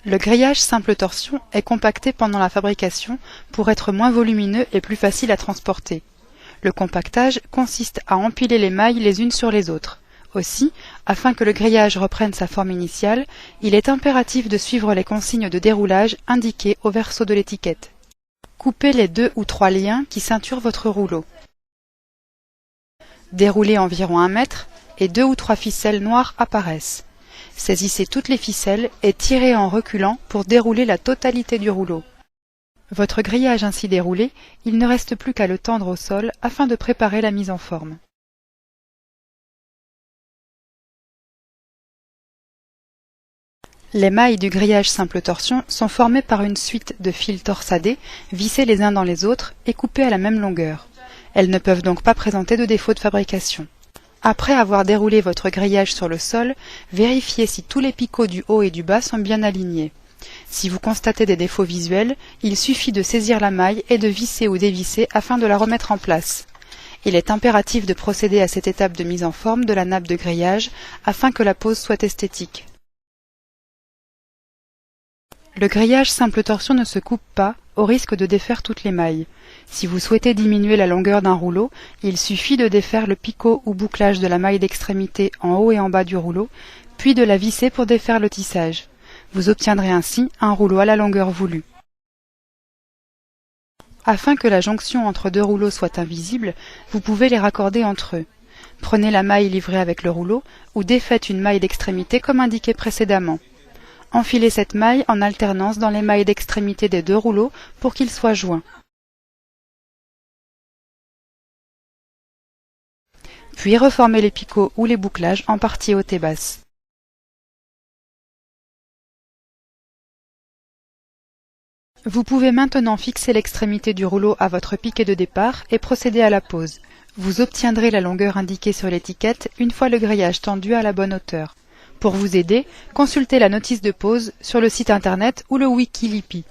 Le grillage simple torsion est compacté pendant la fabrication pour être moins volumineux et plus facile à transporter. Le compactage consiste à empiler les mailles les unes sur les autres. Aussi, afin que le grillage reprenne sa forme initiale, il est impératif de suivre les consignes de déroulage indiquées au verso de l'étiquette. Coupez les 2 ou 3 liens qui ceinturent votre rouleau. Déroulez environ 1 mètre et 2 ou 3 ficelles noires apparaissent. Saisissez toutes les ficelles et tirez en reculant pour dérouler la totalité du rouleau. Votre grillage ainsi déroulé, il ne reste plus qu'à le tendre au sol afin de préparer la mise en forme. Les mailles du grillage simple torsion sont formées par une suite de fils torsadés, vissés les uns dans les autres et coupés à la même longueur. Elles ne peuvent donc pas présenter de défaut de fabrication. Après avoir déroulé votre grillage sur le sol, vérifiez si tous les picots du haut et du bas sont bien alignés. Si vous constatez des défauts visuels, il suffit de saisir la maille et de visser ou dévisser afin de la remettre en place. Il est impératif de procéder à cette étape de mise en forme de la nappe de grillage afin que la pose soit esthétique. Le grillage simple torsion ne se coupe pas, au risque de défaire toutes les mailles. Si vous souhaitez diminuer la longueur d'un rouleau, il suffit de défaire le picot ou bouclage de la maille d'extrémité en haut et en bas du rouleau, puis de la visser pour défaire le tissage. Vous obtiendrez ainsi un rouleau à la longueur voulue. Afin que la jonction entre 2 rouleaux soit invisible, vous pouvez les raccorder entre eux. Prenez la maille livrée avec le rouleau ou défaites une maille d'extrémité comme indiqué précédemment. Enfilez cette maille en alternance dans les mailles d'extrémité des 2 rouleaux pour qu'ils soient joints. Puis reformez les picots ou les bouclages en partie haute et basse. Vous pouvez maintenant fixer l'extrémité du rouleau à votre piquet de départ et procéder à la pose. Vous obtiendrez la longueur indiquée sur l'étiquette une fois le grillage tendu à la bonne hauteur. Pour vous aider, consultez la notice de pose sur le site internet ou le wiki Lipi.